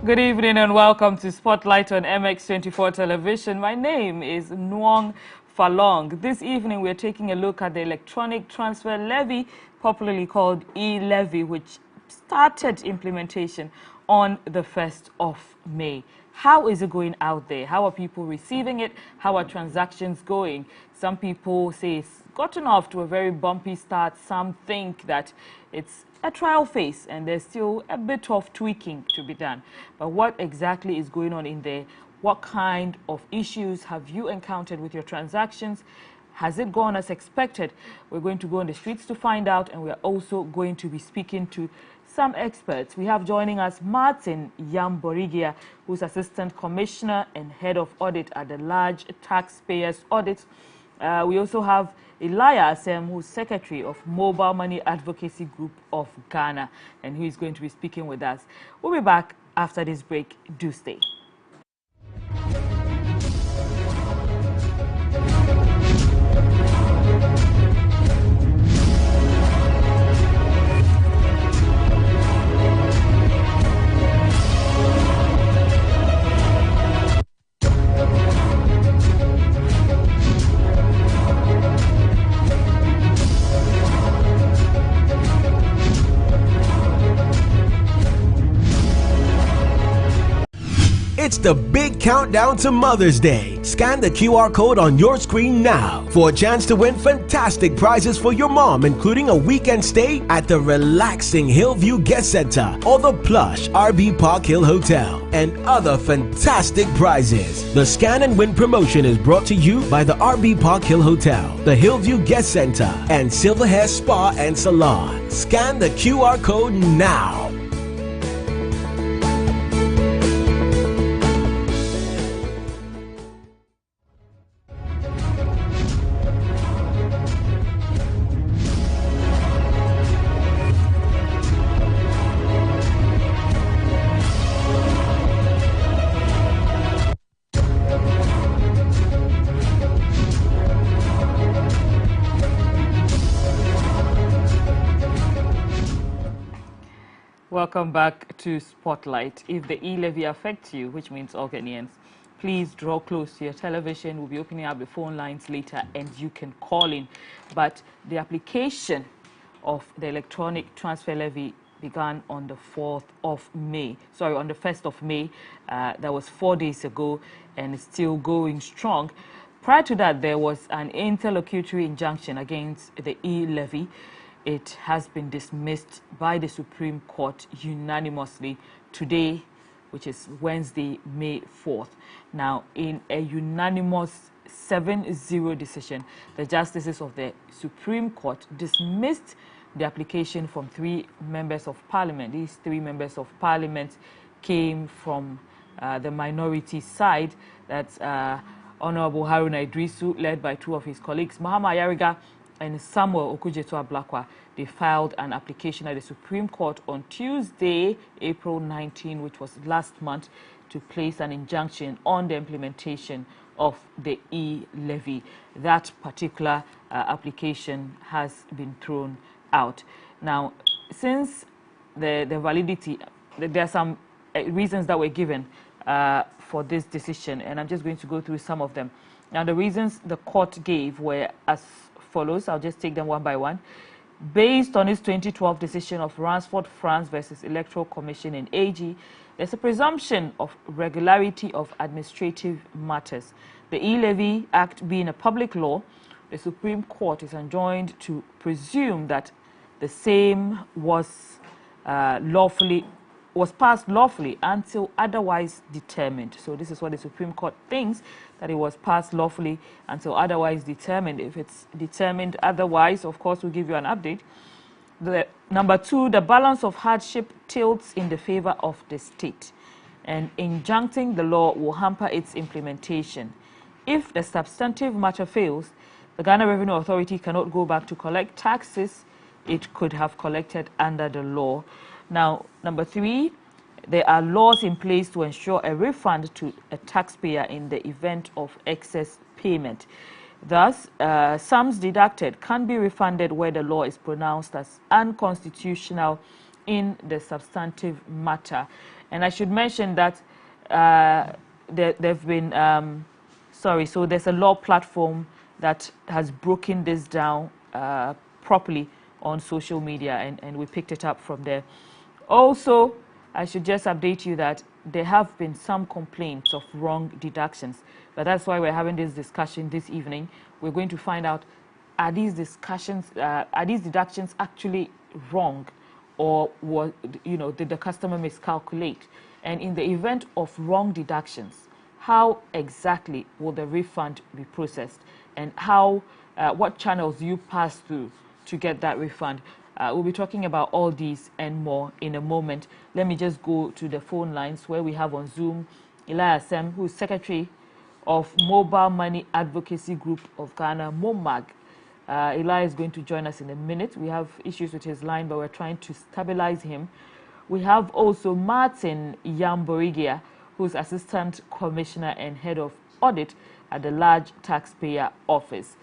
Good evening and welcome to Spotlight on MX24 Television. My name is Nuong Falong. This evening we're taking a look at the electronic transfer levy, popularly called E-levy, which started implementation on the 1st of May. How is it going out there? How are people receiving it? How are transactions going? Some people say it's gotten off to a very bumpy start. Some think that it's a trial phase and there's still a bit of tweaking to be done. But what exactly is going on in there? What kind of issues have you encountered with your transactions? Has it gone as expected? We're going to go on the streets to find out, and we're also going to be speaking to some experts. We have joining us Martin Yamborigia, who's Assistant Commissioner and Head of Audit at the Large Taxpayers Audit. We also have Elias, who's Secretary of Mobile Money Advocacy Group of Ghana, and who is going to be speaking with us. We'll be back after this break. Do stay. It's the big countdown to Mother's Day. Scan the QR code on your screen now for a chance to win fantastic prizes for your mom, including a weekend stay at the relaxing Hillview Guest Center or the plush RB Park Hill Hotel, and other fantastic prizes. The Scan and Win promotion is brought to you by the RB Park Hill Hotel, the Hillview Guest Center, and Silverhair Spa and Salon. Scan the QR code now. Welcome back to Spotlight. If the E-levy affects you, which means all Ghanaians, please draw close to your television. We'll be opening up the phone lines later and you can call in. But the application of the electronic transfer levy began on the 4th of May. Sorry, on the 1st of May. That was 4 days ago and it's still going strong. Prior to that, there was an interlocutory injunction against the E-levy. It has been dismissed by the Supreme Court unanimously today, which is Wednesday, May 4th. Now, in a unanimous 7-0 decision, the justices of the Supreme Court dismissed the application from 3 members of parliament. These 3 members of parliament came from the minority side. That's Honorable Haruna Idrisu, led by 2 of his colleagues, Mahama Yariga and Samuel Okudzeto-Ablakwa. They filed an application at the Supreme Court on Tuesday, April 19, which was last month, to place an injunction on the implementation of the E-levy. That particular application has been thrown out. Now, since the validity, there are some reasons that were given for this decision, and I'm just going to go through some of them. Now, the reasons the court gave were as follows. I'll just take them one by one. Based on its 2012 decision of Ransford France versus Electoral Commission in AG, there's a presumption of regularity of administrative matters. The E-levy Act being a public law, the Supreme Court is enjoined to presume that the same was passed lawfully until otherwise determined. So this is what the Supreme Court thinks, that it was passed lawfully until otherwise determined. If it's determined otherwise, of course, we'll give you an update. Number 2, the balance of hardship tilts in the favor of the state, and injuncting the law will hamper its implementation. If the substantive matter fails, the Ghana Revenue Authority cannot go back to collect taxes it could have collected under the law. Now, number 3, there are laws in place to ensure a refund to a taxpayer in the event of excess payment. Thus, sums deducted can be refunded where the law is pronounced as unconstitutional in the substantive matter. And I should mention that there've been, so there's a law platform that has broken this down properly on social media, and we picked it up from there. Also, I should just update you that there have been some complaints of wrong deductions, but that's why we're having this discussion this evening. We're going to find out, are these deductions actually wrong, or did the customer miscalculate? And in the event of wrong deductions, how exactly will the refund be processed, and what channels you pass through to get that refund? We'll be talking about all these and more in a moment. Let me just go to the phone lines where we have on Zoom Elias Sem, who is Secretary of Mobile Money Advocacy Group of Ghana, MOMAG. Eli is going to join us in a minute. We have issues with his line, but we're trying to stabilize him. We have also Martin Yamborigia, who's Assistant Commissioner and Head of Audit at the Large Taxpayer Office.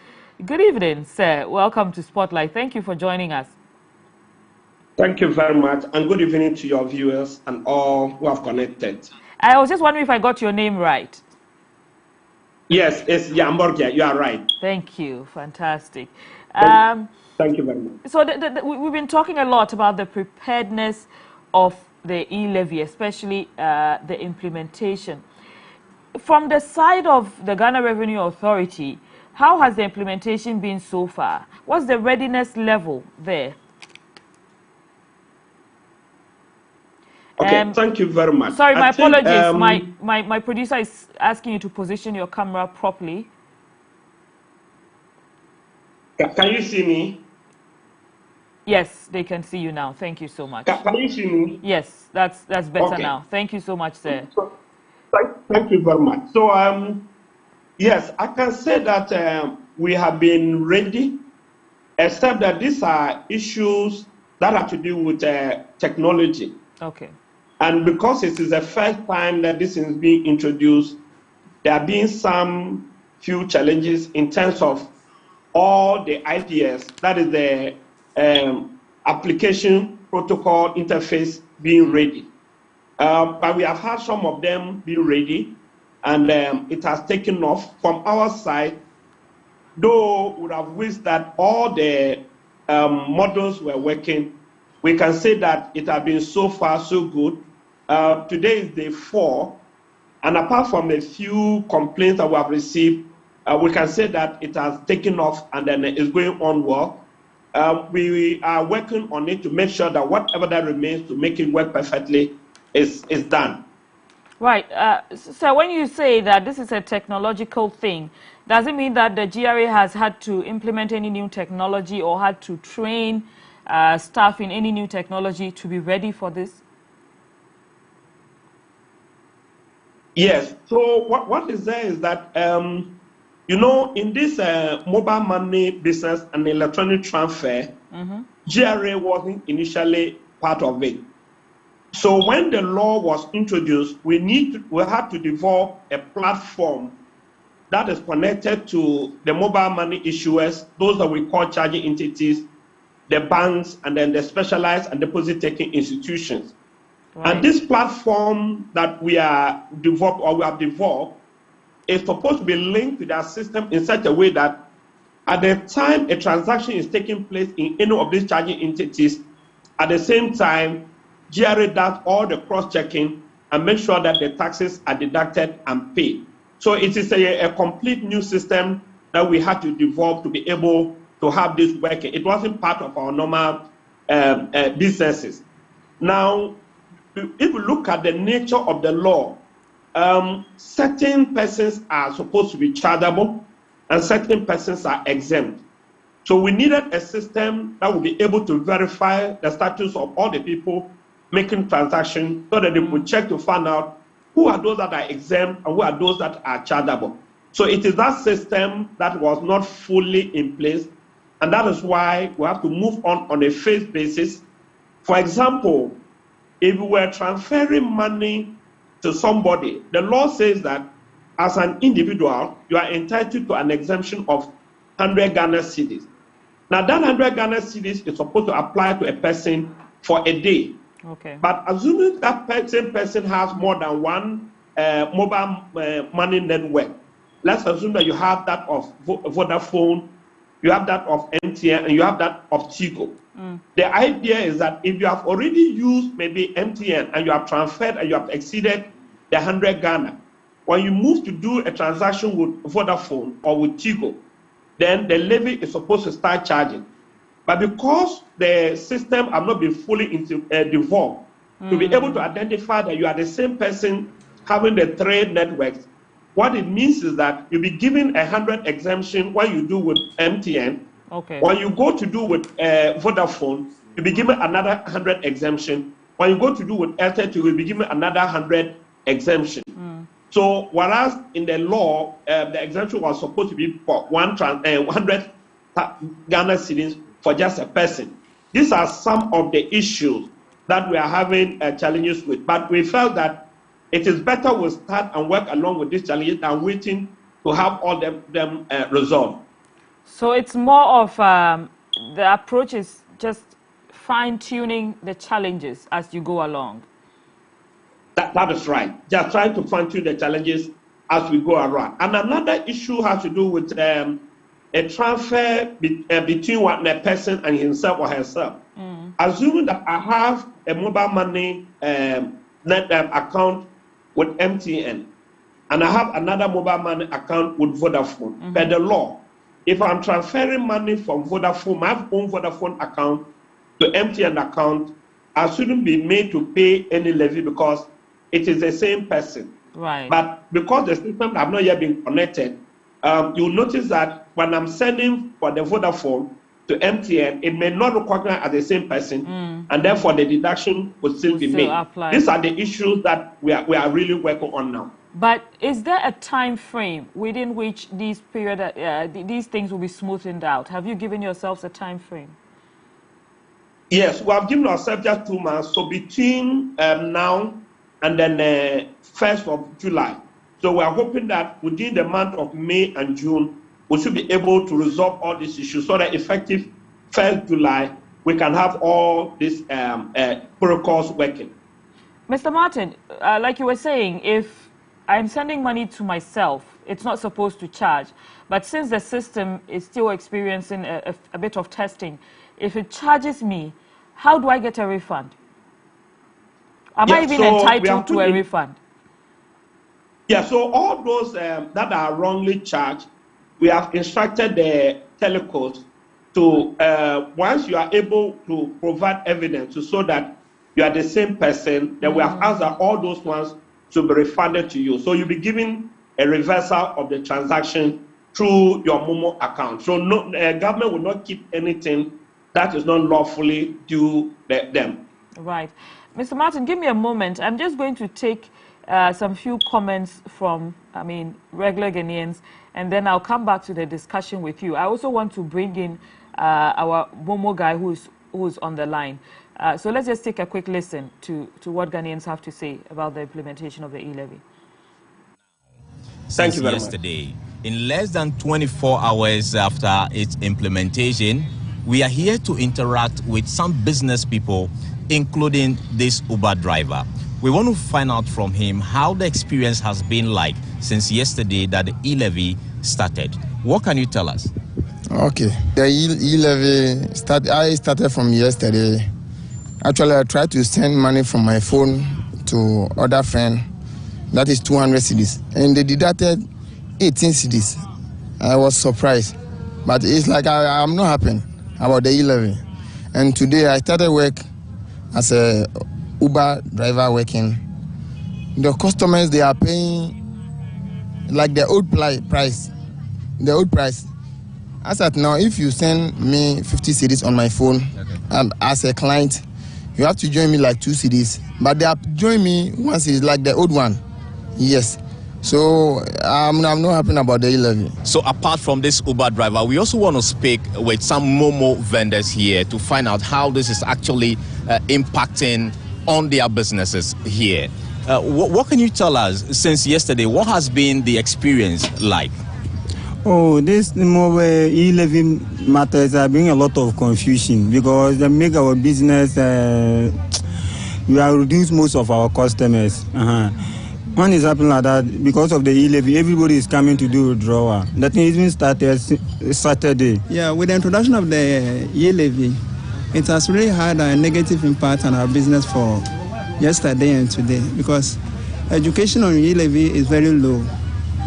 Good evening, sir. Welcome to Spotlight. Thank you for joining us. Thank you very much, and good evening to your viewers and all who have connected. I was just wondering if I got your name right. Yes, it's Yamborgia. You are right. Thank you. Fantastic. Thank you very much. So we've been talking a lot about the preparedness of the E-levy, especially the implementation. From the side of the Ghana Revenue Authority, how has the implementation been so far? What's the readiness level there? Okay, thank you very much. Sorry, my apologies. My producer is asking you to position your camera properly. Can you see me? Yes, they can see you now. Thank you so much. Can you see me? Yes, that's better now. Thank you so much, sir. Thank you very much. So, yes, I can say that we have been ready, except that these are issues that have to do with technology. Okay. And because it is the first time that this is being introduced, there have been some few challenges in terms of all the IPS, that is the application protocol interface being ready. But we have had some of them being ready, and it has taken off from our side, though we would have wished that all the models were working. We can say that it has been so far so good. Today is day 4, and apart from a few complaints that we have received, we can say that it has taken off and then it's going on well. We are working on it to make sure that whatever that remains to make it work perfectly is done. Right. So when you say that this is a technological thing, does it mean that the GRA has had to implement any new technology or had to train staff in any new technology to be ready for this? Yes. So what is there is that, in this mobile money business and electronic transfer, GRA wasn't initially part of it. So when the law was introduced, we had to develop a platform that is connected to the mobile money issuers, those that we call charging entities, the banks, and then the specialized and deposit-taking institutions. Right. And this platform that we have developed is supposed to be linked to their system in such a way that at the time a transaction is taking place in any of these charging entities, at the same time, GRA does all the cross-checking and make sure that the taxes are deducted and paid. So it is a complete new system that we had to develop to be able to have this working. It wasn't part of our normal businesses. Now, if we look at the nature of the law, certain persons are supposed to be chargeable and certain persons are exempt. So we needed a system that would be able to verify the status of all the people making transactions so that they would check to find out who are those that are exempt and who are those that are chargeable. So it is that system that was not fully in place, and that is why we have to move on a phase basis. For example, if we were transferring money to somebody, the law says that as an individual, you are entitled to an exemption of 100 Ghana cedis. Now, that 100 Ghana cedis is supposed to apply to a person for a day. Okay. But assuming that same person has more than one mobile money network, let's assume that you have that of Vodafone, you have that of MTN, and you have that of Tigo. The idea is that if you have already used maybe MTN and you have transferred and you have exceeded the 100 Ghana, when you move to do a transaction with Vodafone or with Tigo, then the levy is supposed to start charging. But because the system have not been fully developed to be able to identify that you are the same person having the three networks, what it means is that you'll be given 100 exemption when you do with MTN. Okay. When you go to do with Vodafone, you'll be given another 100 exemption. When you go to do with Airtel, you will be given another 100 exemption. So whereas in the law, the exemption was supposed to be for 100 Ghana cedis for just a person. These are some of the issues that we are having challenges with. But we felt that it is better we start and work along with these challenges than waiting to have all them resolved. So it's more of the approach is just fine-tuning the challenges as you go along. That is right. Just trying to fine-tune the challenges as we go around. And another issue has to do with a transfer between a person and himself or herself. Assuming that I have a mobile money account with MTN, and I have another mobile money account with Vodafone. Per the law, if I'm transferring money from Vodafone, my own Vodafone account to MTN account, I shouldn't be made to pay any levy because it is the same person. Right. But because the system have not yet been connected, you'll notice that when I'm sending for the Vodafone to MTN, it may not recognize as the same person, and therefore the deduction will still be made. Apply. These are the issues that we are really working on now. But is there a time frame within which these things will be smoothened out? Have you given yourselves a time frame? Yes, we have given ourselves just 2 months. So between now and then 1st of July. So we are hoping that within the month of May and June, we should be able to resolve all these issues so that effective 1st July, we can have all these protocols working. Mr. Martin, like you were saying, if I'm sending money to myself, it's not supposed to charge. But since the system is still experiencing a bit of testing, if it charges me, how do I get a refund? Am I even entitled to a refund? Yeah, so all those that are wrongly charged, we have instructed the telecos to, once you are able to provide evidence to show that you are the same person, then we have asked that all those ones to be refunded to you. So you'll be given a reversal of the transaction through your Momo account. So no, government will not keep anything that is not lawfully due them. Right. Mr. Martin, give me a moment. I'm just going to take some few comments from, regular Ghanaians, and then I'll come back to the discussion with you. I also want to bring in our Momo guy who's on the line. So let's just take a quick listen to what Ghanaians have to say about the implementation of the E-levy. Thank you very yesterday. much. In less than 24 hours after its implementation, we are here to interact with some business people, including this Uber driver. We want to find out from him how the experience has been like since yesterday that the E-levy started. What can you tell us? Okay, the E-levy started from yesterday. Actually, I tried to send money from my phone to other friend. That is 200 cedis, and they deducted 18 cedis. I was surprised, but it's like I'm not happy about the E-levy. And today I started work as a Uber driver working. The customers, they are paying like the old price. The old price. As at now, if you send me 50 cedis on my phone, as a client, you have to join me like 2 cedis. But they have joined me once it's like the old one. Yes. So I'm not happy about the E-levy. So apart from this Uber driver, we also want to speak with some Momo vendors here to find out how this is actually impacting on their businesses here. What can you tell us since yesterday? What has been the experience like? Oh, this mobile E-levy matters are bringing a lot of confusion because they make our business, we are reduce most of our customers. One is happening like that because of the E-levy, everybody is coming to do withdrawal. That thing even started Saturday. Yeah, with the introduction of the E-levy, it has really had a negative impact on our business for yesterday and today because education on E-levy is very low.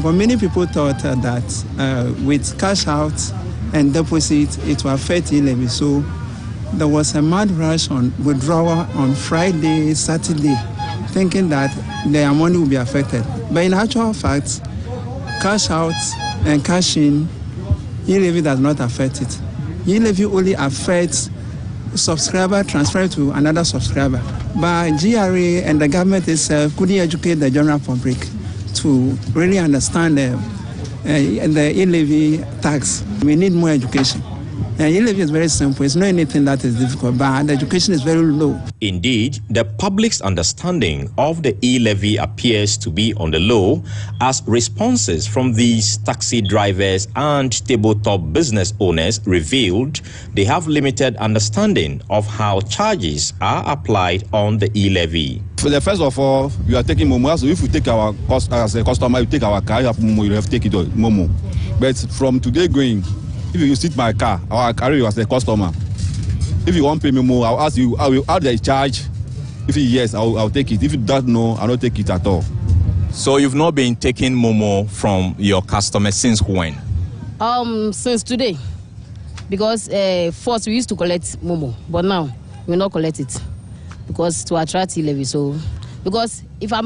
But many people thought that with cash out and deposit, it will affect E-levy. So there was a mad rush on withdrawal on Friday, Saturday, thinking that their money will be affected. But in actual fact, cash out and cash in, E-levy does not affect it. E-levy only affects subscriber transfer to another subscriber. But GRA and the government itself couldn't educate the general public to really understand the E-levy tax. We need more education. E-levy is very simple. It's not anything that is difficult, but the education is very low. Indeed, the public's understanding of the E-levy appears to be on the low, as responses from these taxi drivers and tabletop business owners revealed they have limited understanding of how charges are applied on the E-levy. First of all, you are taking Momo. So if you take our cost as a customer, you take our car, you have Momo, you have to take it Momo. But from today going, if you sit my car, I will carry you as a customer. If you want to pay me more, I'll ask you, how do I charge? If yes, I'll take it. If you don't know, I'll not take it at all. So you've not been taking Momo from your customers since when? Since today. Because first we used to collect Momo, but now we will not collect it. Because to attract E-levy. So because if I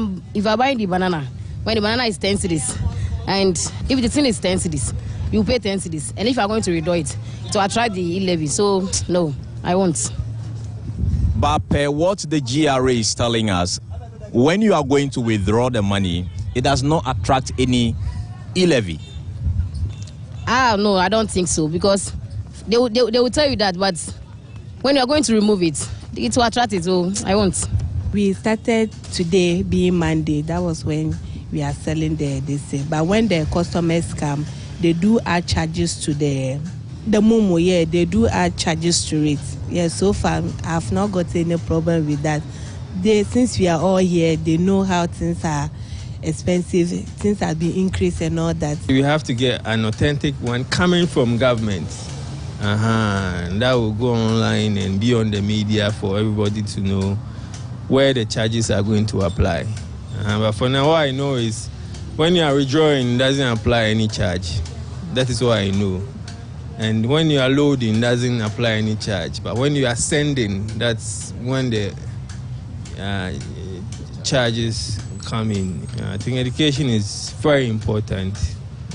buy the banana, when the banana is 10 cedis, and if the thing is 10 cedis, you pay 10 cedis. And if you are going to withdraw it to attract the E-levy, so no, I won't. But per what the GRA is telling us, when you are going to withdraw the money, it does not attract any E-levy. No, I don't think so, because they will tell you that, but when you are going to remove it, it will attract it, so I won't. We started today being Monday. That was when we are selling this thing. But when the customers come, they do add charges to the Momo. Yeah, they do add charges to it. Yeah, so far I've not got any problem with that. Since we are all here, they know how things are expensive, things have been increased and all that. We have to get an authentic one coming from government. And that will go online and be on the media for everybody to know where the charges are going to apply. But for now, what I know is when you are withdrawing, it doesn't apply any charge. That is what I know. And when you are loading, it doesn't apply any charge. But when you are sending, that's when the charges come in. I think education is very important.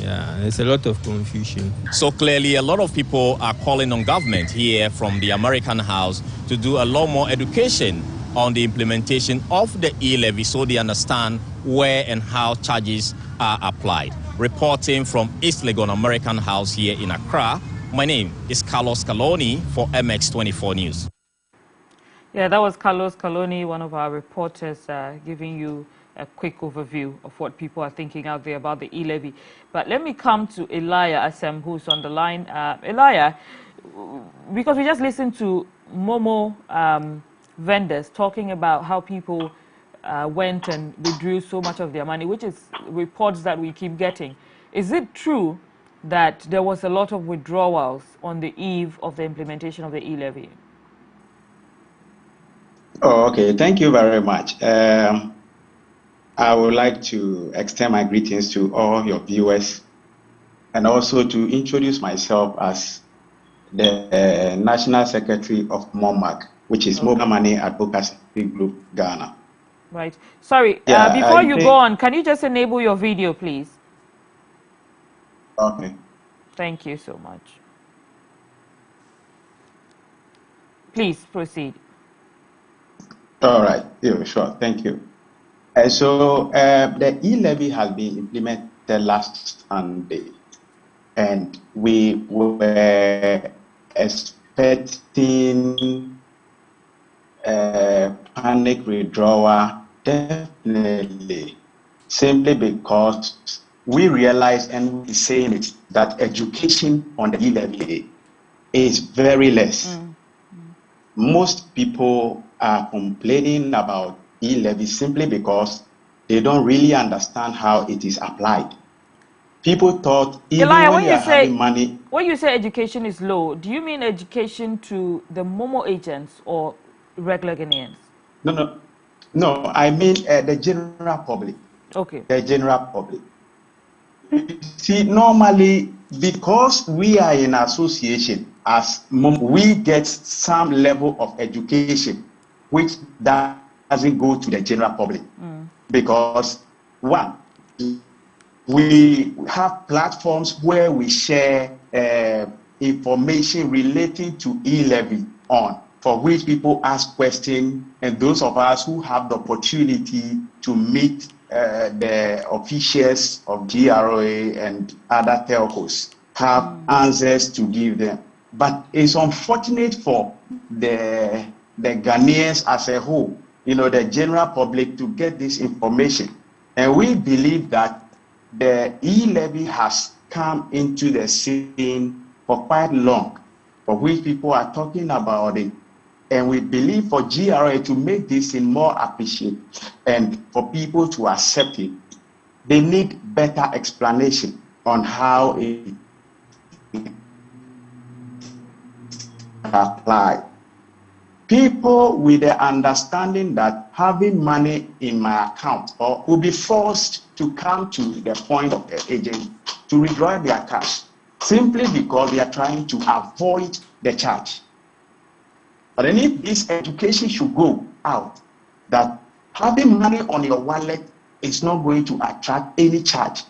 Yeah, there's a lot of confusion. So clearly, a lot of people are calling on government here from the American House to do a lot more education on the implementation of the E-levy so they understand where and how charges are applied. Reporting from East Legon American House here in Accra, my name is Carlos Caloni for MX24 News. Yeah, that was Carlos Caloni, one of our reporters, giving you a quick overview of what people are thinking out there about the E-levy. But let me come to Elia Asem, who's on the line. Elia, because we just listened to Momo vendors talking about how people went and withdrew so much of their money, which is reports that we keep getting. Is it true that there was a lot of withdrawals on the eve of the implementation of the E-levy? Oh, okay. Thank you very much. I would like to extend my greetings to all your viewers and also to introduce myself as the National Secretary of MOMAG, which is Mobile Money Advocacy Group, Ghana. Right. Sorry, Yeah, before you go on, can you just enable your video, please? Okay. Thank you so much. Please proceed. All right. Yeah, sure. Thank you. So the E-levy has been implemented last Sunday, and we were expecting panic withdrawal, definitely, simply because we realize, and we're saying it, that education on the E-levy is very less. Most people are complaining about E-levy simply because they don't really understand how it is applied. People thought even Elijah, when you are having money. When you say education is low, do you mean education to the Momo agents or regular Ghanaians? No. I mean the general public. Okay. The general public. See, normally, because we are in association as we get some level of education, which doesn't go to the general public. Because one, we have platforms where we share information relating to E-levy on, for which people ask questions, and those of us who have the opportunity to meet the officials of GRA and other telcos have answers to give them. But it's unfortunate for the Ghanaians as a whole, the general public, to get this information. And we believe that the E-levy has come into the scene for quite long, for which people are talking about it. And we believe for GRA to make this in more appreciated and for people to accept it, they need better explanation on how it applied. People with the understanding that having money in my account or will be forced to come to the point of the agent to withdraw their cash simply because they are trying to avoid the charge. But then if this education should go out, that having money on your wallet is not going to attract any charge.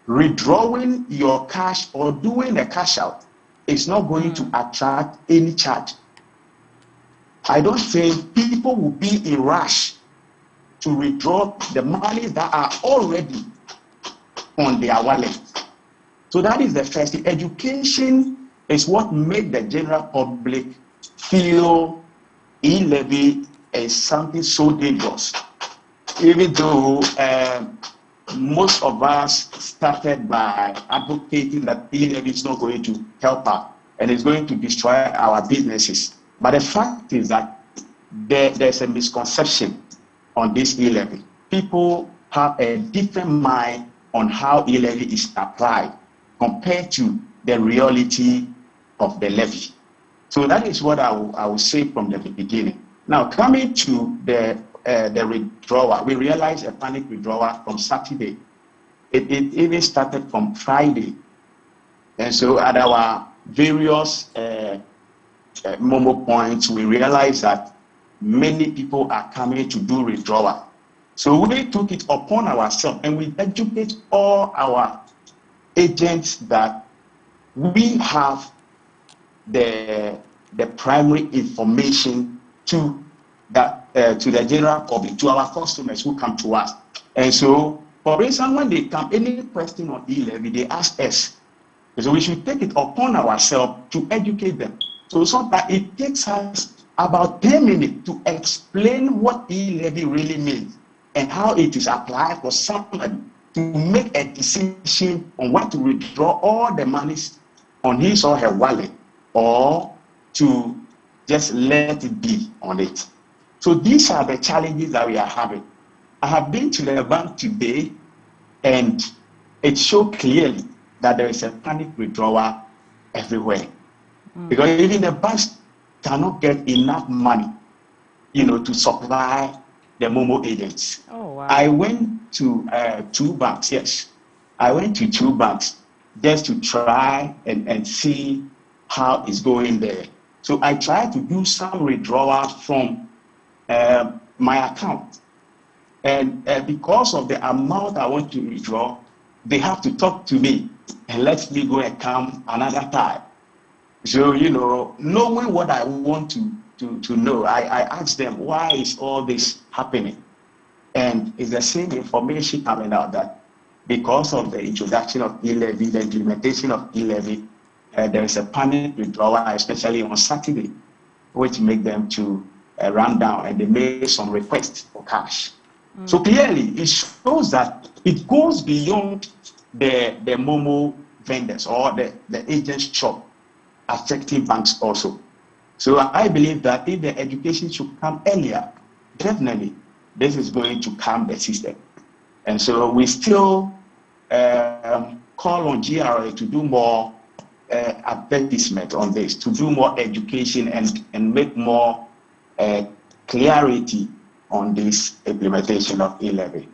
Withdrawing your cash or doing a cash out is not going to attract any charge. I don't think people will be in rush to withdraw the money that are already on their wallet. So that is the first thing. Education is what made the general public feel E-levy is something so dangerous. Even though most of us started by advocating that E-levy is not going to help us and it's going to destroy our businesses. But the fact is that there's a misconception on this E-levy. People have a different mind on how E-levy is applied compared to the reality of the levy. So that is what I will say from the beginning. Now, coming to the withdrawal, we realized a panic withdrawal from Saturday. It even started from Friday. And so at our various Momo points, we realized that many people are coming to do withdrawal. So we took it upon ourselves and we educate all our agents that we have the primary information to the general public, to our customers who come to us. And so, for instance, when they come, any question on E-levy, they ask us. So we should take it upon ourselves to educate them. So sometimes it takes us about 10 minutes to explain what E-levy really means and how it is applied for somebody to make a decision on what to withdraw all the monies on his or her wallet or to just let it be on it. So these are the challenges that we are having. I have been to the bank today and it showed clearly that there is a panic withdrawal everywhere. Because even the banks cannot get enough money, to supply the Momo agents. Oh, wow. I went to 2 banks, yes. I went to 2 banks just to try and see how it's going there. So I tried to do some withdrawal from my account. And because of the amount I want to withdraw, they have to talk to me and let me go and come another time. So, knowing what I want to know, I asked them, why is all this happening? And it's the same information coming out that because of the introduction of E-levy, the implementation of E-levy, there is a panic withdrawal, especially on Saturday, which make them to run down, and they made some requests for cash. So clearly, it shows that it goes beyond the Momo vendors or the agent shop, affecting banks also. So I believe that if the education should come earlier, definitely this is going to calm the system. And so we still call on GRA to do more advertisement on this, to do more education and make more clarity on this implementation of E-levy.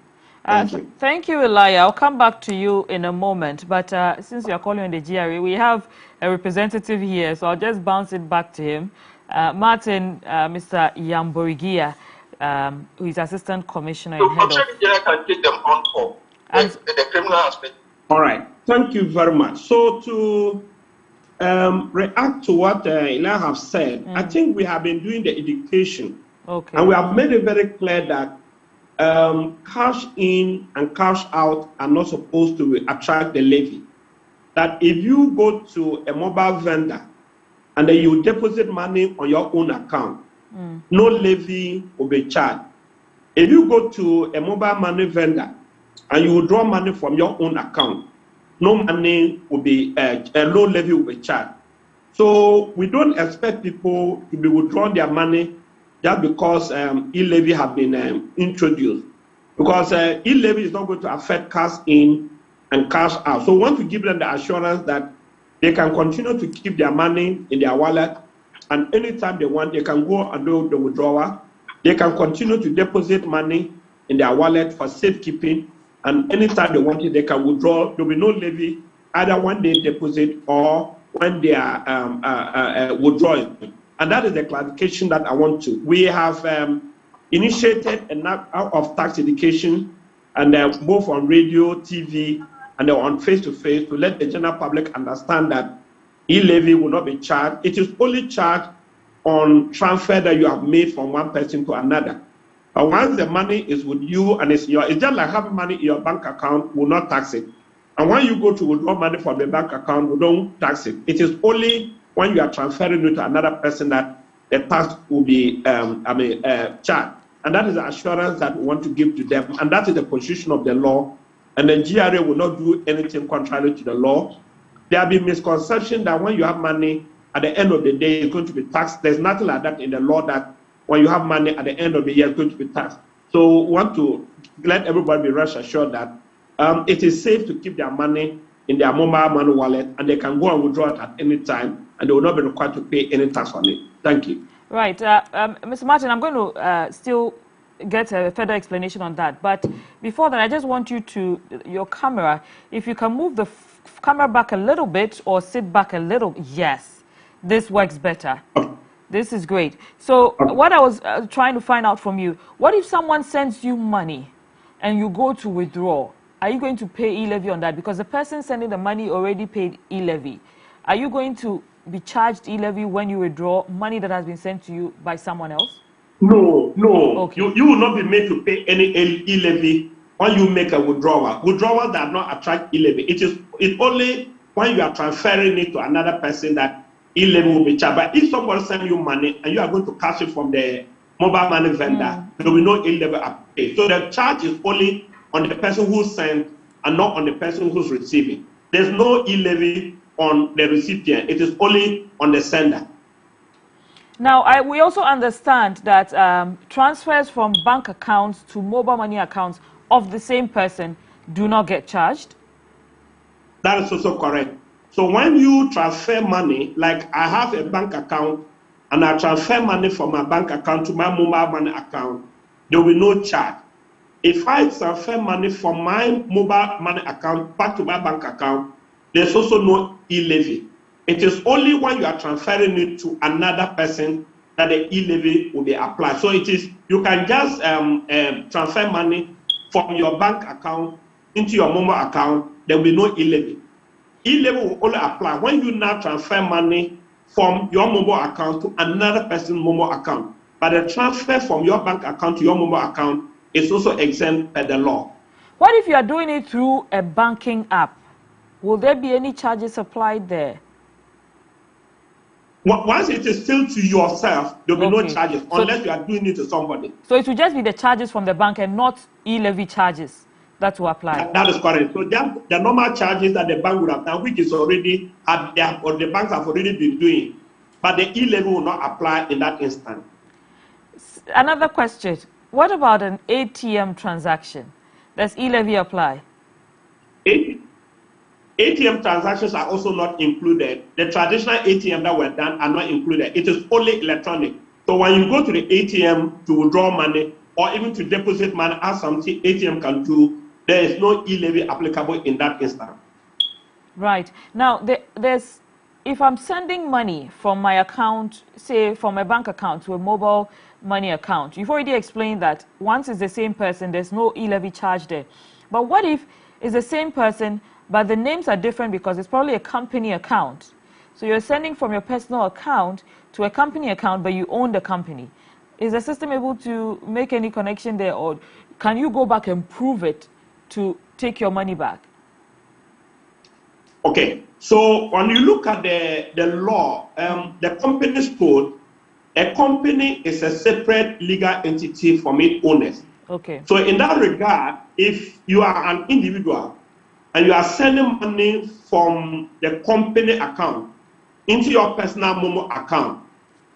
Thank you. Thank you, Elijah. I'll come back to you in a moment. But since you're calling on the GRA, we have a representative here, so I'll just bounce it back to him. Martin, Mr. Yamborigia, who is Assistant Commissioner and Head of... can take them on for the criminal aspect. All right. Thank you very much. So to react to what Elijah have said, I think we have been doing the education. Okay. And we have made it very clear that cash in and cash out are not supposed to attract the levy. That if you go to a mobile vendor and then you deposit money on your own account, no levy will be charged. If you go to a mobile money vendor and you withdraw money from your own account, no money will be, no levy will be charged. So we don't expect people to be withdrawing their money just because E-levy have been introduced. Because E-levy is not going to affect cash in and cash out. So we want to give them the assurance that they can continue to keep their money in their wallet, and anytime they want, they can go and do the withdrawal. They can continue to deposit money in their wallet for safekeeping, and anytime they want it, they can withdraw. There will be no levy either when they deposit or when they are withdrawing. And that is the clarification that I want to. We have initiated an out of tax education, and both on radio, TV, and on face-to-face to let the general public understand that E-levy will not be charged. It is only charged on transfer that you have made from one person to another. But once the money is with you and it's just like having money in your bank account, will not tax it. And when you go to withdraw money from the bank account, we don't tax it. It is only when you are transferring it to another person that the tax will be charged. And that is the assurance that we want to give to them. And that is the position of the law. And the GRA will not do anything contrary to the law. There have been misconception that when you have money, at the end of the day, it's going to be taxed. There's nothing like that in the law that when you have money at the end of the year, it's going to be taxed. So we want to let everybody be rest assured that it is safe to keep their money in their mobile money wallet, and they can go and withdraw it at any time, and they will not be required to pay any tax on it. Thank you. Right. Mr. Martin, I'm going to still get a further explanation on that. But before that, I just want you to, your camera, if you can move the camera back a little bit or sit back a little. Yes, this works better. This is great. So what I was trying to find out from you, what if someone sends you money and you go to withdraw? Are you going to pay E-levy on that? Because the person sending the money already paid E-levy. Are you going to be charged E-levy when you withdraw money that has been sent to you by someone else? No, no. Okay. You will not be made to pay any E-levy when you make a withdrawal. Withdrawal does not attract E-levy. It's only when you are transferring it to another person that E-levy will be charged. But if somebody sends you money and you are going to cash it from the mobile money vendor, there will be no E-levy paid. So the charge is only on the person who sent and not on the person who's receiving. There's no E-levy on the recipient. It is only on the sender. Now, we also understand that transfers from bank accounts to mobile money accounts of the same person do not get charged. That is also correct. So when you transfer money, like I have a bank account and I transfer money from my bank account to my mobile money account, there will be no charge. If I transfer money from my mobile money account back to my bank account, there's also no E-levy. It is only when you are transferring it to another person that the E-levy will be applied. So it is, you can just transfer money from your bank account into your mobile account, there will be no E-levy. E-levy will only apply when you now transfer money from your mobile account to another person's mobile account. But the transfer from your bank account to your mobile account is also exempt by the law. What if you are doing it through a banking app? Will there be any charges applied there? Once it is still to yourself, there will be Okay. no charges unless you are doing it to somebody. So it will just be the charges from the bank and not e-levy charges that will apply. That is correct. So the normal charges that the bank would have done, which is already or the banks have already been doing, but the e-levy will not apply in that instant. Another question: what about an ATM transaction? Does e-levy apply? ATM transactions are also not included. The traditional ATM that were done are not included. It is only electronic. So when you go to the ATM to withdraw money or even to deposit money, as something ATM can do, there is no e-levy applicable in that instance. Right. Now, if I'm sending money from my account, say from a bank account to a mobile money account, you've already explained that once it's the same person, there's no e-levy charge there. But what if it's the same person, but the names are different because it's probably a company account? So you're sending from your personal account to a company account, but you own the company. Is the system able to make any connection there, or can you go back and prove it to take your money back? Okay, so when you look at the law, the company's code, a company is a separate legal entity from its owners. Okay. So in that regard, if you are an individual and you are sending money from the company account into your personal Momo account,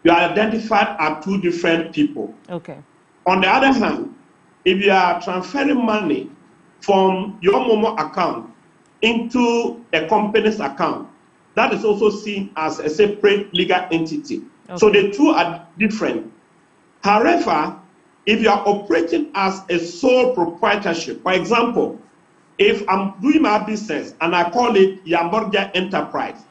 you are identified as two different people. Okay. On the other hand, if you are transferring money from your Momo account into a company's account, that is also seen as a separate legal entity. Okay. So the two are different. However, if you are operating as a sole proprietorship, for example, if I'm doing my business and I call it Yamborja Enterprise,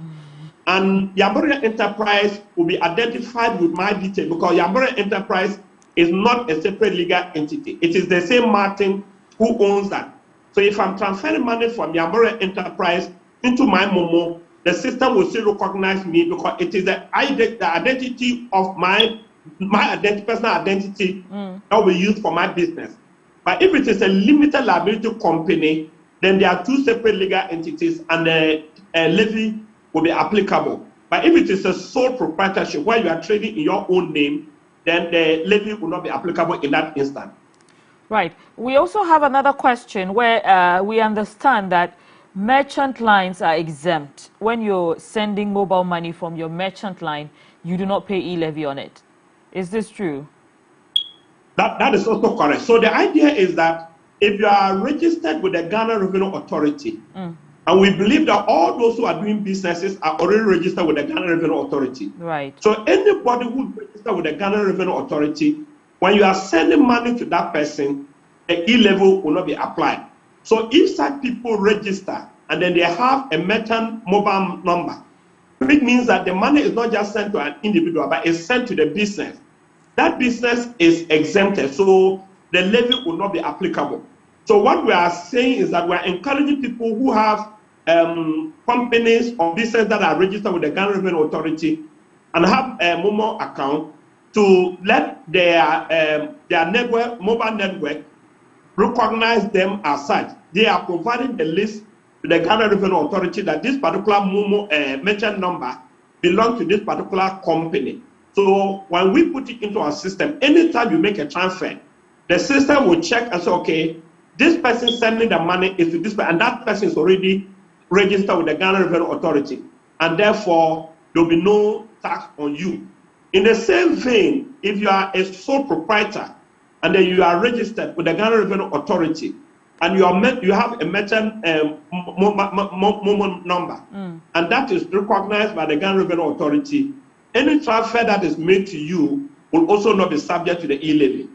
and Yamborja Enterprise will be identified with my detail because Yamborja Enterprise is not a separate legal entity. It is the same Martin who owns that. So if I'm transferring money from Yamborja Enterprise into my Momo, the system will still recognize me because it is the identity of my personal identity that will be used for my business. But if it is a limited liability company, then there are two separate legal entities and the levy will be applicable. But if it is a sole proprietorship where you are trading in your own name, then the levy will not be applicable in that instant. Right. We also have another question where we understand that merchant lines are exempt. When you're sending mobile money from your merchant line, you do not pay e-levy on it. Is this true? That is also correct. So the idea is that if you are registered with the Ghana Revenue Authority, and we believe that all those who are doing businesses are already registered with the Ghana Revenue Authority. Right. So anybody who is registered with the Ghana Revenue Authority, when you are sending money to that person, the e-levy will not be applied. So if such people register and then they have a merchant mobile number, it means that the money is not just sent to an individual, but it's sent to the business. That business is exempted, so the levy will not be applicable. So what we are saying is that we are encouraging people who have companies or businesses that are registered with the Ghana Revenue Authority and have a Momo account to let their network, mobile network, recognize them as such. They are providing the list to the Ghana Revenue Authority that this particular Momo merchant number belongs to this particular company. So when we put it into our system, anytime you make a transfer, the system will check and say, okay, this person sending the money is to this person, and that person is already registered with the Ghana Revenue Authority, and therefore there will be no tax on you. In the same vein, if you are a sole proprietor and then you are registered with the Ghana Revenue Authority, and you have a merchant Momo number, and that is recognized by the Ghana Revenue Authority, any transfer that is made to you will also not be subject to the e-levy.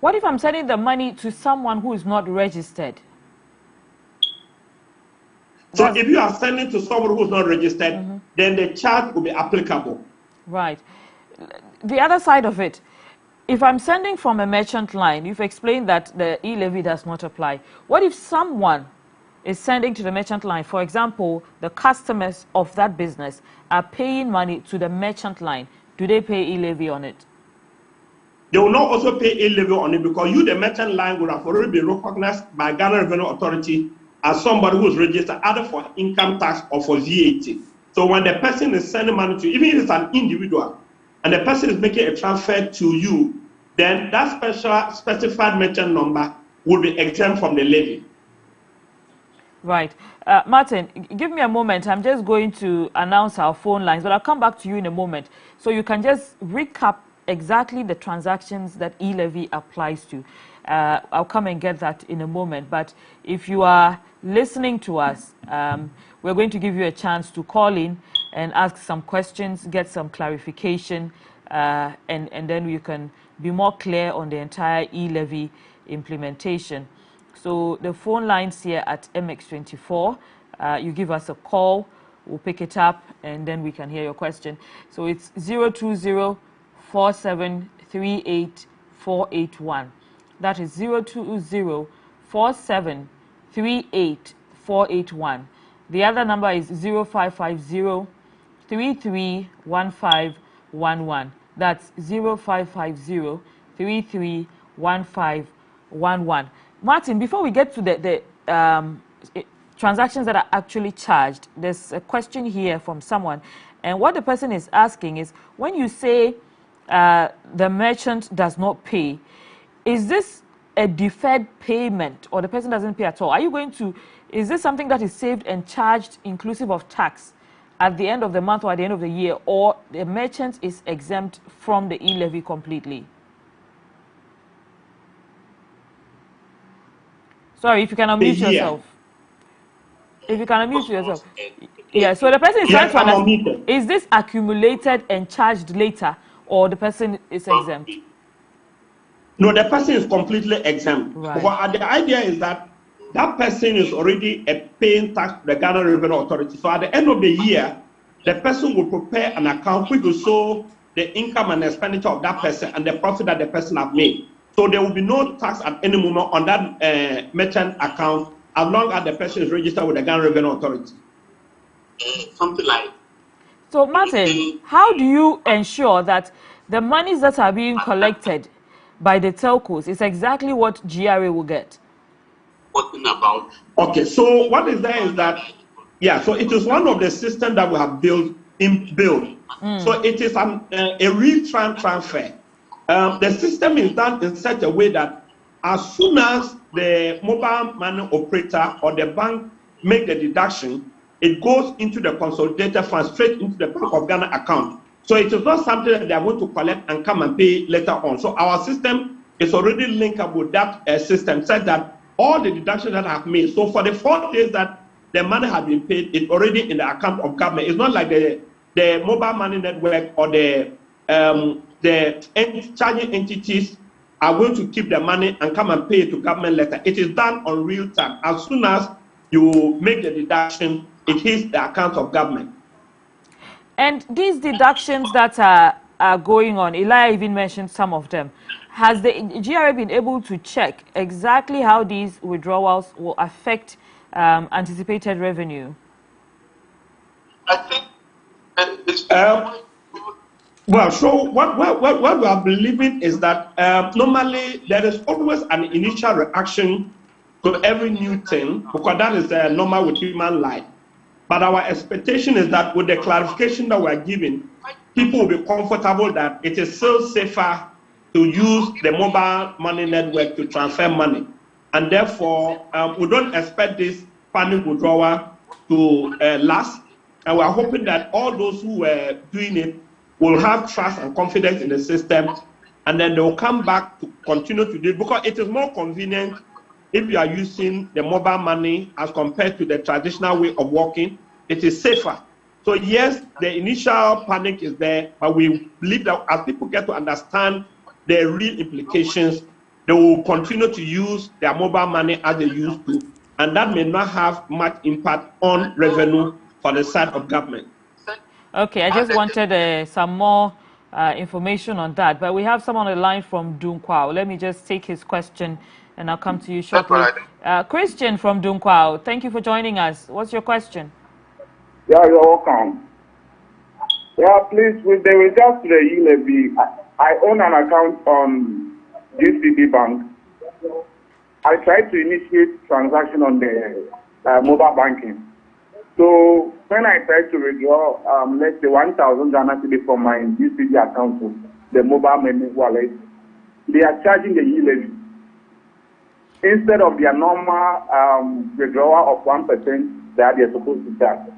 What if I'm sending the money to someone who is not registered? So if you are sending to someone who is not registered, then the charge will be applicable. Right. The other side of it, if I'm sending from a merchant line, you've explained that the e-levy does not apply. What if someone is sending to the merchant line, for example, the customers of that business are paying money to the merchant line? Do they pay e-levy on it? They will not also pay e-levy on it because you, the merchant line, would have already been recognized by Ghana Revenue Authority as somebody who is registered either for income tax or for VAT. So when the person is sending money to you, even if it's an individual, and the person is making a transfer to you, then that specified merchant number will be exempt from the levy. Right. Martin, give me a moment. I'm just going to announce our phone lines, but I'll come back to you in a moment. So you can just recap exactly the transactions that E-levy applies to. I'll come and get that in a moment. But if you are listening to us, we're going to give you a chance to call in and ask some questions, get some clarification, and then you can be more clear on the entire E-levy implementation. So the phone lines here at MX24, you give us a call, we'll pick it up, and then we can hear your question. So it's 020-4738-481. That is 020-4738-481. The other number is 0550-331511. That's 0550-331511. Martin, before we get to the transactions that are actually charged, there's a question here from someone. And what the person is asking is, when you say the merchant does not pay, is this a deferred payment or the person doesn't pay at all? Are you going to, is this something that is saved and charged inclusive of tax at the end of the month or at the end of the year, or the merchant is exempt from the E-levy completely? Sorry, if you can unmute yourself. If you can unmute yourself. Yeah, so the person is trying to understand, is this accumulated and charged later, or the person is exempt? No, the person is completely exempt. Right. But the idea is that that person is already paying tax to the Ghana Revenue Authority. So at the end of the year, the person will prepare an account which will show the income and expenditure of that person and the profit that the person has made. So there will be no tax at any moment on that merchant account as long as the person is registered with the Ghana Revenue Authority. Something like. So Martin, how do you ensure that the monies that are being collected by the telcos is exactly what GRA will get? About. Okay, so what is there is that, yeah, so it is one of the systems that we have built. So it is a real transfer. The system is done in such a way that as soon as the mobile money operator or the bank make the deduction, it goes into the consolidated fund straight into the Bank of Ghana account. So it is not something that they are going to collect and come and pay later on. So our system is already linked up with that system, such that all the deductions that I have made. So for the 4 days that the money has been paid, it's already in the account of government. It's not like the mobile money network or the charging entities are going to keep the money and come and pay it to government later. It is done on real time. As soon as you make the deduction, it hits the account of government. And these deductions that are going on, Eli even mentioned some of them. Has the GRA been able to check exactly how these withdrawals will affect anticipated revenue? I think well, so what we are believing is that normally there is always an initial reaction to every new thing, because that is normal with human life. But our expectation is that with the clarification that we are giving, people will be comfortable that it is still safer to use the mobile money network to transfer money. And therefore, we don't expect this panic withdrawal to last. And we are hoping that all those who were doing it will have trust and confidence in the system, and then they will come back to continue to do it, because it is more convenient if you are using the mobile money as compared to the traditional way of working. It is safer. So yes, the initial panic is there, but we believe that as people get to understand the real implications, they will continue to use their mobile money as they used to, and that may not have much impact on revenue for the side of government. Okay, I just wanted some more information on that, but we have someone on the line from Dunkwao. Let me just take his question and I'll come to you shortly. Christian from Dunkwao, thank you for joining us. What's your question? Yeah, you're welcome. Yeah, please, with regards to the E-levy, I own an account on GCB Bank. I tried to initiate transaction on the mobile banking. So when I try to withdraw, let's say 1,000 Ghana cedi from my UCD account to the mobile money wallet, they are charging the E-levy instead of their normal withdrawal of 1% that they're supposed to charge.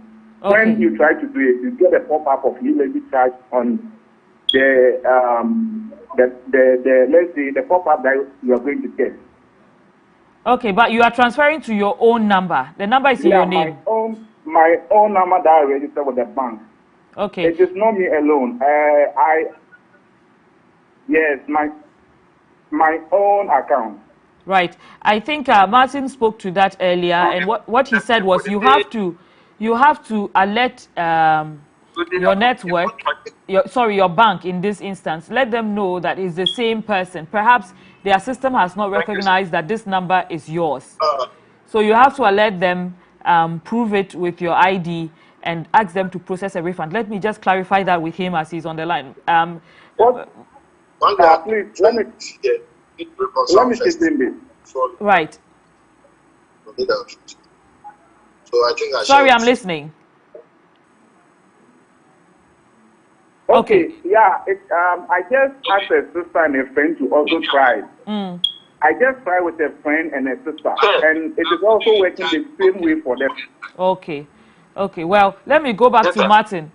Okay. When you try to do it, you get a pop-up of E-levy charge on the let's say the pop-up that you are going to get. Okay, but you are transferring to your own number. The number is in your name. My own number that I registered with the bank. Okay. It is not me alone. Yes, my own account. Right. I think Martin spoke to that earlier, and what he said was you have to alert your network, your bank in this instance. Let them know that it's the same person. Perhaps their system has not recognized that this number is yours. So you have to alert them, prove it with your ID, and ask them to process a refund. Let me just clarify that with him as he's on the line. Please, let me sit in this. Right. So I think Sorry, I'm listening. Okay. Yeah, I just asked a sister and a friend to also try. I just tried with a friend and a sister, and it is also working the same way for them. Okay. Okay, well, let me go back to Martin.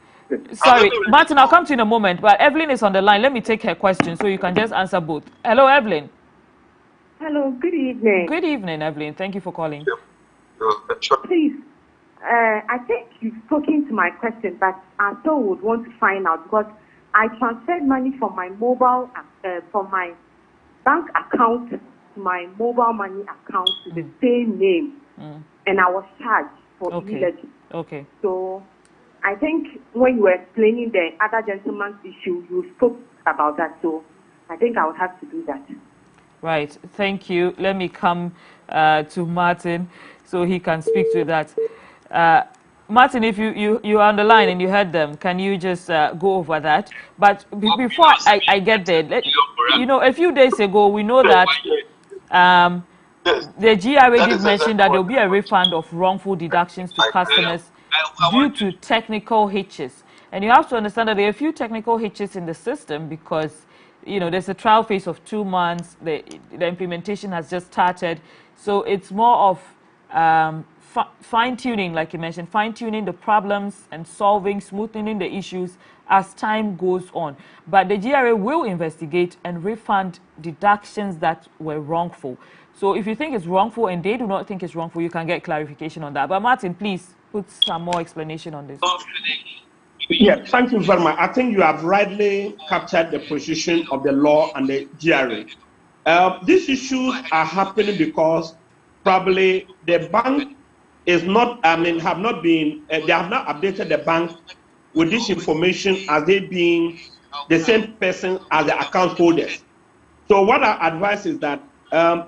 Sorry, Martin, I'll come to you in a moment, but Evelyn is on the line. Let me take her question so you can just answer both. Hello, Evelyn. Hello, good evening. Good evening, Evelyn. Thank you for calling. Please, I think you've spoken to my question, but I still would want to find out because I transferred money from my from my bank account to my mobile money account to the same name, and I was charged for E-levy. Okay. So I think when you were explaining the other gentleman's issue, you spoke about that. So I think I would have to do that. Right. Thank you. Let me come to Martin so he can speak to that. Martin, if you are on the line and you heard them, can you just go over that? But before I get there, a few days ago, we know that the GRA did mention that there will be a refund of wrongful deductions to customers due to technical hitches. And you have to understand that there are a few technical hitches in the system because, there's a trial phase of 2 months. The implementation has just started. So it's more of fine-tuning, like you mentioned, fine-tuning the problems and smoothing the issues as time goes on. But the GRA will investigate and refund deductions that were wrongful. So if you think it's wrongful and they do not think it's wrongful, you can get clarification on that. But Martin, please put some more explanation on this. Yeah, thank you very much. I think you have rightly captured the position of the law and the GRA. These issues are happening because probably the bank is not, have not been, they have not updated the bank with this information as they being the same person as the account holders. So what I advise is that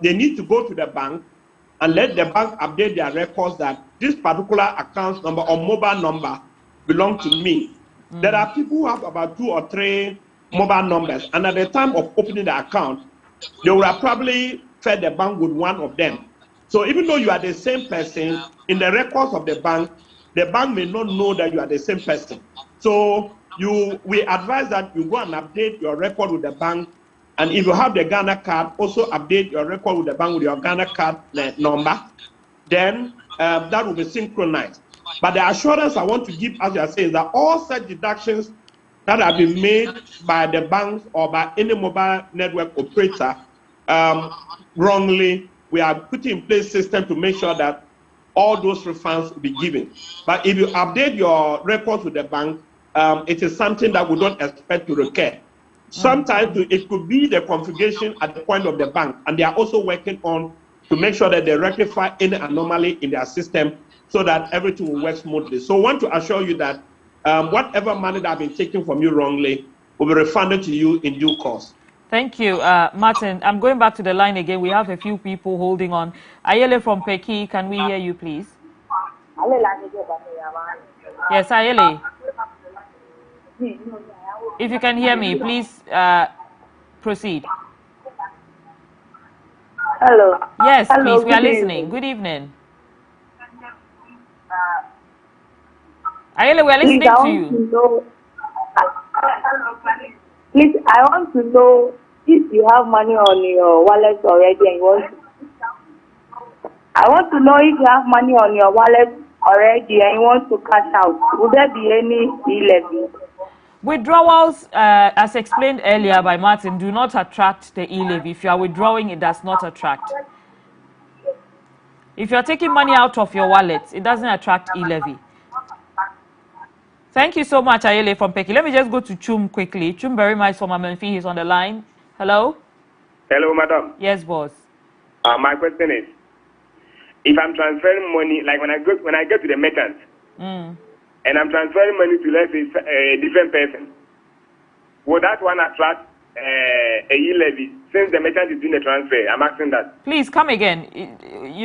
they need to go to the bank and let the bank update their records that this particular account number or mobile number belong to me. There are people who have about 2 or 3 mobile numbers, and at the time of opening the account, they would have probably fed the bank with one of them. So even though you are the same person, in the records of the bank may not know that you are the same person. So we advise that you go and update your record with the bank, and if you have the Ghana card, also update your record with the bank with your Ghana card number. Then that will be synchronized. But the assurance I want to give, as you are saying, is that all such deductions that have been made by the banks or by any mobile network operator wrongly, we are putting in place system to make sure that all those refunds will be given. But if you update your records with the bank, it is something that we don't expect to recur. Sometimes it could be the configuration at the point of the bank, and they are also working on to make sure that they rectify any anomaly in their system so that everything will work smoothly. So I want to assure you that whatever money that has been taken from you wrongly will be refunded to you in due course. Thank you, Martin. I'm going back to the line again. We have a few people holding on. Ayele from Peki, can we hear you, please? Yes, Ayele. If you can hear me, please proceed. Hello. Yes, Hello, please. We are good listening. evening. Good evening. Ayele, we're Please, listening I to want you. to know. Please, I want to know if you have money on your wallet already and you want to. I want to know if you have money on your wallet already and you want to cash out. Will there be any E-levy? Withdrawals, as explained earlier by Martin, do not attract the e-levy. If you are withdrawing, it does not attract. If you're taking money out of your wallet, it doesn't attract e-levy. Thank you so much, Ayele from Peki. Let me just go to Chum quickly. Chum very much from Amenfi. He's on the line. Hello? Hello, madam. Yes, boss. My question is, if I'm transferring money, like when I get to the merchant, and I'm transferring money to, let's say, a different person, would that one attract a e-levy since the merchant is doing the transfer? I'm asking that. Please come again.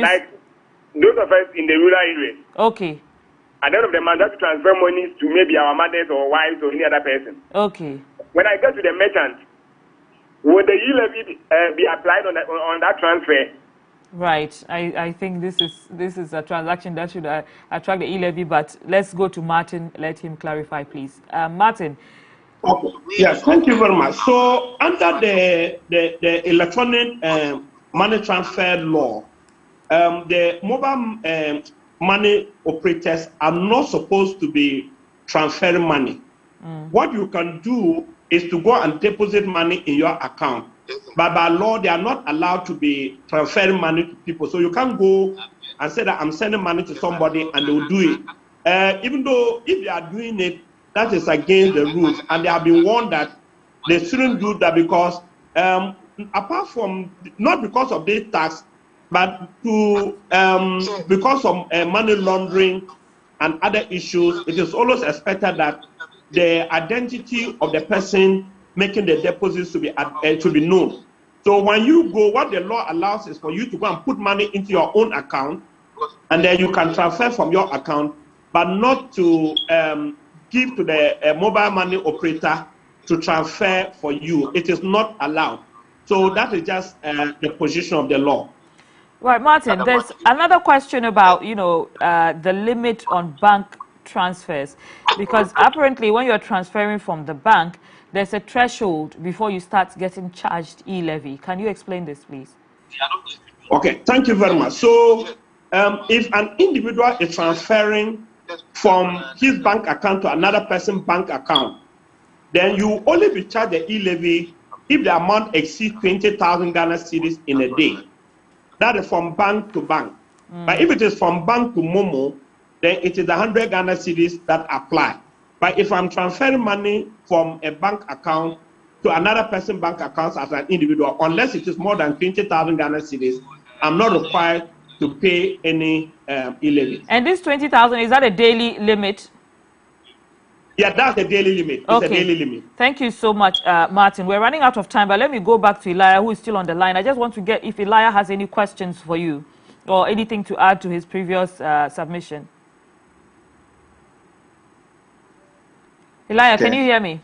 Like those of us in the rural areas. Okay. At the end of the month, that's transfer money to maybe our mothers or wives or any other person. Okay. When I get to the merchant, would the e-levy be applied on that transfer? Right. I think this is a transaction that should attract the e-levy, but let's go to Martin. Let him clarify, please. Martin. Okay. Yes, thank you very much. So under the electronic money transfer law, the mobile money operators are not supposed to be transferring money. What you can do is to go and deposit money in your account. But by law, they are not allowed to be transferring money to people. So you can't go and say that I'm sending money to somebody and they will do it. Even though if they are doing it, that is against the rules. And they have been warned that they shouldn't do that because apart from, not because of this tax, but because of money laundering and other issues, it is always expected that the identity of the person making the deposits to be known. So when you go, what the law allows is for you to go and put money into your own account, and then you can transfer from your account, but not to give to the mobile money operator to transfer for you. It is not allowed. So that is just the position of the law. Right, Martin, there's another question about, the limit on bank transfers, because apparently when you're transferring from the bank, there's a threshold before you start getting charged e-levy. Can you explain this, please? Okay, thank you very much. So if an individual is transferring from his bank account to another person's bank account, then you only be charged the e-levy if the amount exceeds 20,000 Ghana cedis in a day. That is from bank to bank. But if it is from bank to Momo, then it is 100 Ghana cedis that apply. But if I'm transferring money from a bank account to another person's bank account as an individual, unless it is more than 20,000 Ghana cedis, I'm not required to pay any e-levy. And this 20,000, is that a daily limit? Yeah, that's the daily limit. It's a daily limit. Thank you so much, Martin. We're running out of time, but let me go back to Elijah, who is still on the line. I just want to get if Elijah has any questions for you or anything to add to his previous submission. Elijah, can you hear me?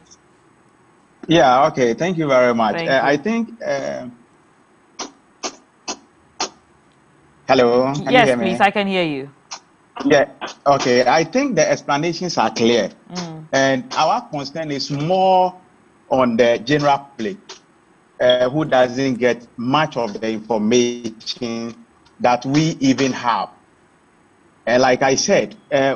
Yeah, okay. Thank you very much. I think... hello? Can yes, you hear me? please, I can hear you. Yeah, okay. I think the explanations are clear. And our concern is more on the general public who doesn't get much of the information that we even have. And like I said,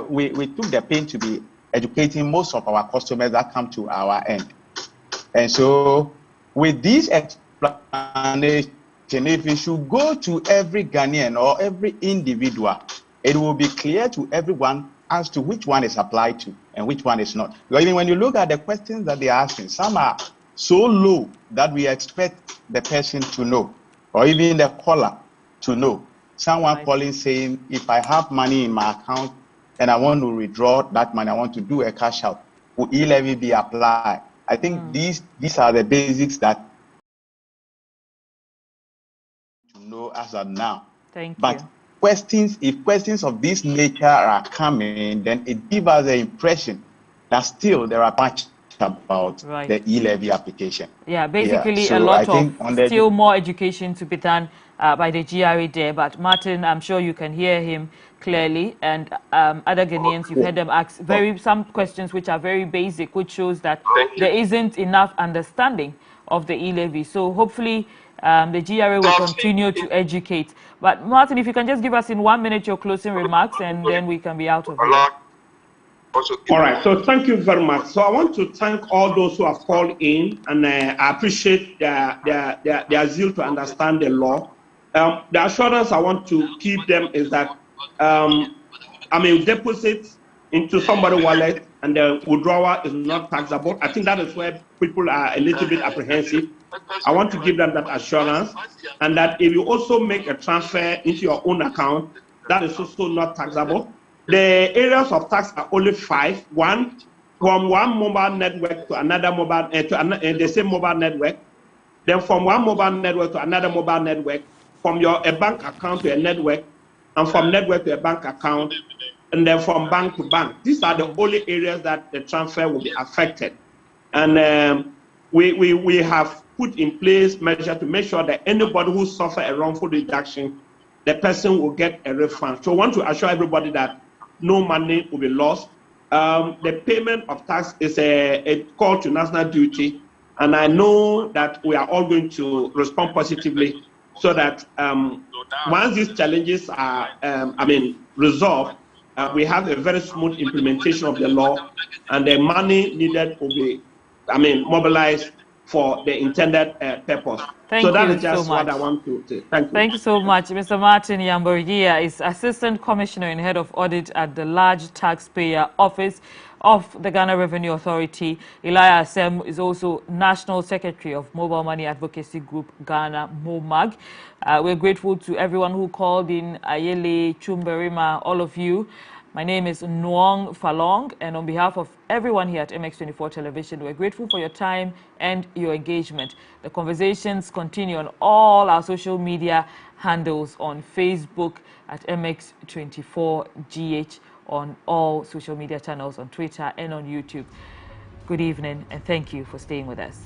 we took the pain to be educating most of our customers that come to our end. And so with this explanation, if we should go to every Ghanaian or every individual, it will be clear to everyone as to which one is applied to and which one is not. Because even when you look at the questions that they are asking, some are so low that we expect the person to know, or even the caller to know. Someone calling saying, if I have money in my account and I want to withdraw that money, I want to do a cash out, will e-levy be applied? I think these are the basics that you know as of now. Thank but you. If questions of this nature are coming, then it gives us the impression that still there are much about the e-levy application. Yeah, basically So a lot I think of still more education to be done by the GRA there. But Martin, I'm sure you can hear him clearly, and other Ghanaians, you've heard them ask some questions which are very basic, which shows that there isn't enough understanding of the E-levy. So hopefully the GRA will continue to educate. But Martin, if you can just give us in 1 minute your closing remarks, and then we can be out of here. All right, so thank you very much. So I want to thank all those who have called in, and I appreciate their zeal to understand the law. The assurance I want to give them is that deposits into somebody's wallet and the withdrawal is not taxable. I think that is where people are a little bit apprehensive. I want to give them that assurance, and that if you also make a transfer into your own account, that is also not taxable. The areas of tax are only 5. One, from one mobile network to another mobile, the same mobile network. Then from one mobile network to another mobile network, from a bank account to a network, and from network to a bank account, and then from bank to bank. These are the only areas that the transfer will be affected. And we have put in place measures to make sure that anybody who suffers a wrongful deduction, the person will get a refund. So I want to assure everybody that no money will be lost. The payment of tax is a call to national duty, and I know that we are all going to respond positively so that once these challenges are resolved, we have a very smooth implementation of the law, and the money needed will be mobilized for the intended purpose. So that is just what I want to say. Thank you. Thank you so much. Mr. Martin Yamborigia is Assistant Commissioner and Head of Audit at the Large Taxpayer Office of the Ghana Revenue Authority. Elia Asem is also National Secretary of Mobile Money Advocacy Group Ghana, MOMAG. We're grateful to everyone who called in, Ayele, Chumberima, all of you. My name is Nuong Falong, and on behalf of everyone here at MX24 Television, we're grateful for your time and your engagement. The conversations continue on all our social media handles, on Facebook at MX24GH, on all social media channels, on Twitter and on YouTube. Good evening, and thank you for staying with us.